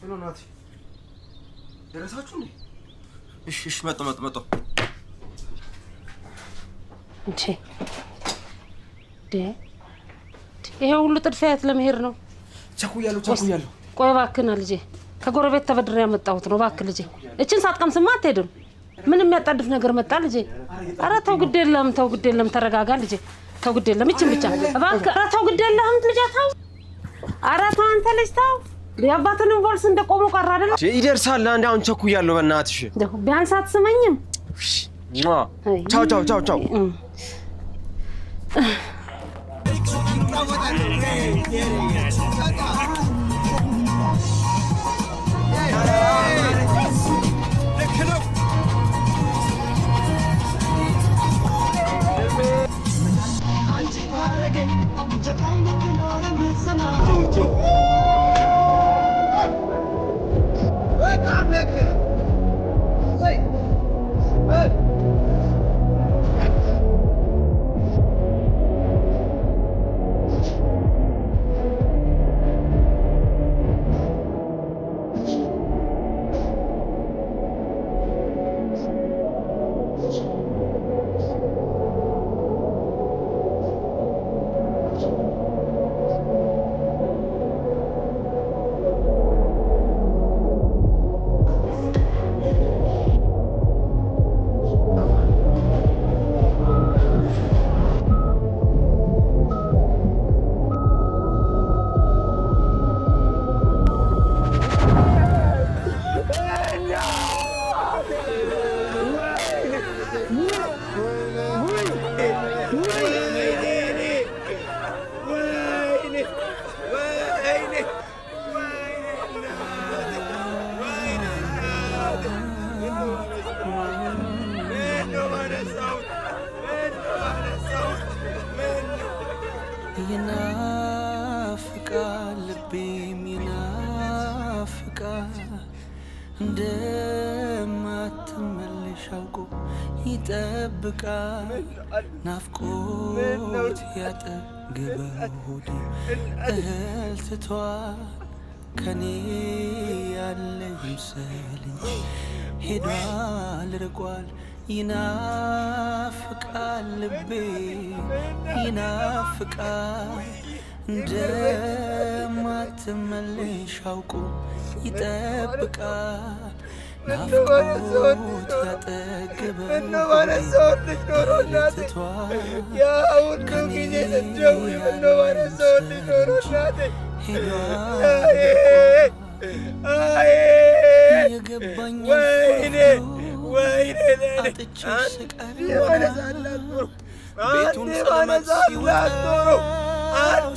እናቴ ደረሳችሁ እንዴ? እሺ መጣሁ። ይሄ ሁሉ ጥድፊያት ለመሄድ ነው? ቸኩያለሁ። ቆይ እባክህና ልጄ ከጎረቤት ተበድሬ ያመጣሁት ነው። እባክህ ልጄ እችን ሳትቀምስማ አትሄድም። ምን የሚያጣድፍ ነገር መጣ ልጄ? ኧረ ተው ግድ የለም ተረጋጋ ልጄ። ተው ግድ የለም እችን ብቻ እባክህ። ኧረ ተው ግድ የለህም ልጄ ተው። ኧረ ተው አንተ ልጅ ተው። ያባትን ቮልስ እንደቆሙ ቀር አይደል? ይደርሳል። አንዴ አሁን ቸኩያለሁ በእናትሽ። ቢያንስ አትስመኝም? ቻው ይናፍቃል ልቤም ይናፍቃል እንደማትመለሽ አውቆ ይጠብቃል ናፍቆት ያጠግበው ሆዴ እህል ትቷል ከኔ ያለ ይምሰል እንጂ ሄዷል ርቋል ይናፍቃል ልቤ ይናፍቃል እንደማትመለሽ አውቆ ይጠብቃል ናፍቆት ያጠግበው ትቷል ከኔ ሄዷል የገባኛል አጥቼው ስቀር ቤቱን ጸሎት ሲወጣው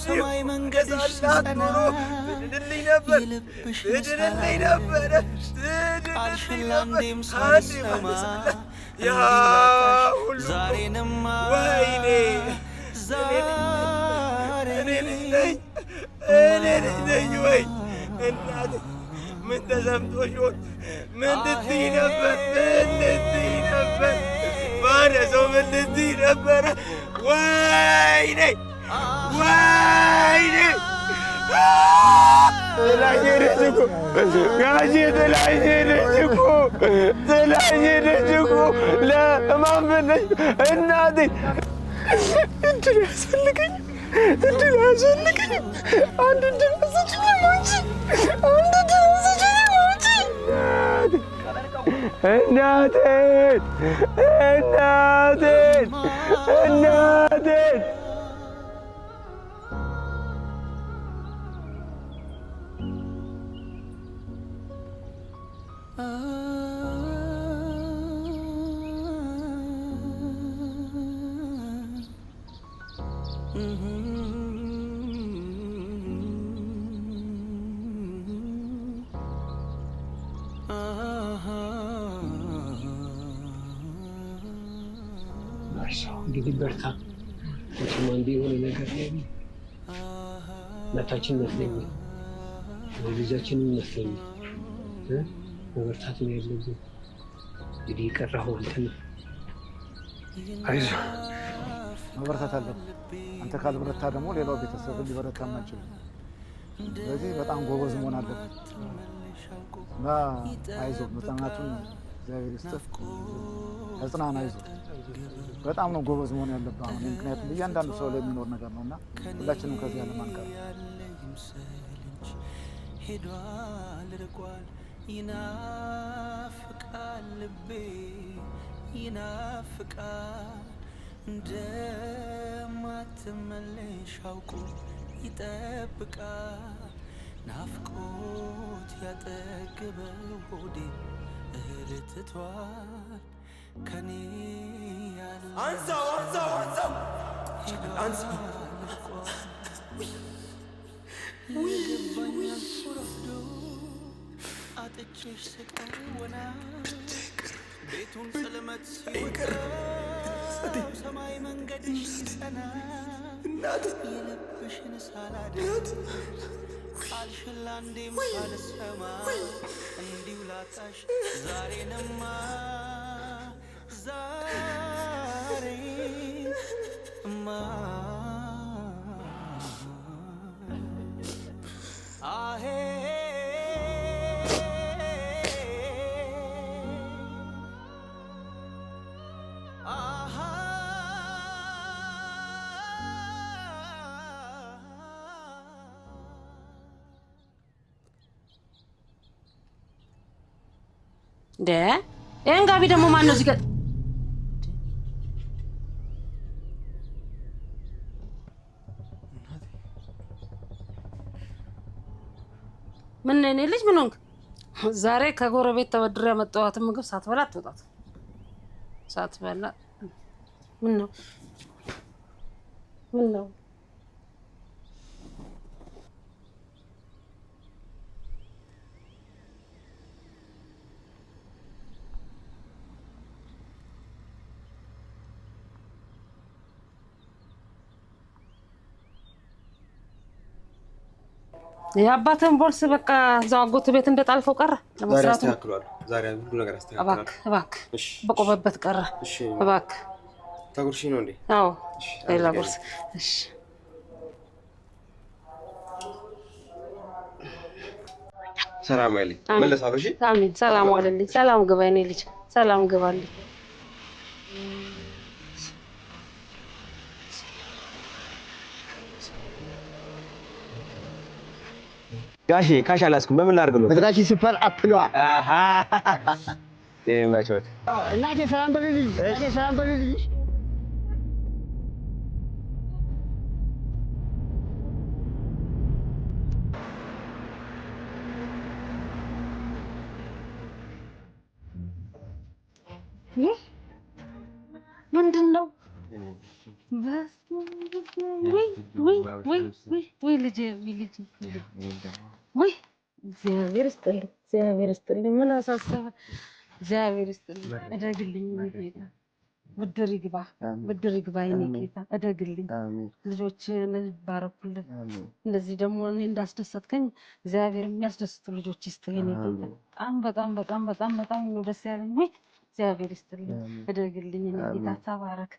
ሰማይ መንገድሽ ሲጸና የልብሽ ነበር ቃልሽን ላንዴም ሳልሰማ ዛሬንማ እኔ ወይ እናቴ ምን ተሰምቶሽ ሆን? ምን ልትይ ነበር? ማነው ምን ልትይ ነበረ? ወይኔ ጥላኝ ሄደች እኮ ጋሼ፣ ጥላኝ ሄደች እኮ ለማን ብለሽ እናቴ። እድል አያስፈልገኝም። አንድ እድል ወሰድሽኝ አንቺ። እናቴን እንግዲህ በርታ። ወጥማ እንደ የሆነ ነገር ላይ እናታችን መስለኝ ልጃችን መስለኝ መበርታት ነው ያለብን። እንግዲህ የቀረኸው አንተ ነህ። አይዞህ መበረታት አለብህ። አንተ ካልበረታ ደግሞ ሌላው ቤተሰብ ሊበረታ አይችልም። ስለዚህ በጣም ጎበዝ መሆን አለብህ እና አይዞህ፣ መጽናናቱን እግዚአብሔር ይስጥህ። ተጽናና፣ አይዞህ። በጣም ነው ጎበዝ መሆን ያለብህ አሁን። ምክንያቱም እያንዳንዱ ሰው ላይ የሚኖር ነገር ነውና ሁላችንም ከዚህ ዓለም አንቀርም። ሄዷል ርቋል ይናፍቃል ልቤ ይናፍቃል እንደማትመለሽ አውቆ ይጠብቃል ናፍቆት ያጠግበው ሆዴ እህል ትቷል ከኔ ያለ አንሳው አጥቼሽ ስቀር ወና ቤቱን ጽልመት ሲወጣው ሰማይ መንገድሽ ሲጸና የልብሽን ሳላደርግ ቃልሽን ላንዴም ሳልሰማ እንዲሁ ላጣሽ ዛሬንማ ዛሬማ አሄ ይሄን ጋቢ ደግሞ ማን ነው እዚህ ጋር? ምን ነኝ ልጅ ምን ሆንክ? ዛሬ ከጎረቤት ተበድሬ ያመጣኋትን ምግብ ሳትበላ አትወጣት። ሳትበላ ምን ነው? የአባተን ቦልስ በቃ እዛው አጎት ቤት እንደጣልከው ቀረ። ለመስራቱ ዛሬ ሁሉ ነገር አስተካክሏል። እባክህ በቆመበት ቀረ። እባክህ ታጉርሺ ነው እንዴ? አዎ ሌላ ቦልስ። እሺ ሰላም አይልኝ መለሳው። እሺ አሜን። ሰላም ዋለልኝ። ሰላም ግባ የኔ ልጅ፣ ሰላም ግባልኝ። ጋሼ ካሽ አላስኩም። በምን ላድርግ ነው? በትራሽ ሲፈር አፕሏ አሃ ማቾት እናቴ ሰላም በልልኝ። እናቴ ሰላም በልልኝ። ምንድን ነው? ወይ ልጄ ወይ እግዚአብሔር ይስጥልኝ። ምን አሳሰበ? እግዚአብሔር ይስጥልኝ። እደግልኝ ጌታ፣ ብድር ይግባ የኔ ጌታ፣ እደግልኝ። ልጆችን ባረኩልህ። እንደዚህ ደግሞ እኔ እንዳስደሰትከኝ እግዚአብሔር የሚያስደስቱ ልጆች ይስጥህ የኔ ጌታ። በጣም ነው ደስ ያለኝ። እግዚአብሔር ይስጥልኝ። እደግልኝ የኔ ጌታ፣ ተባረክ።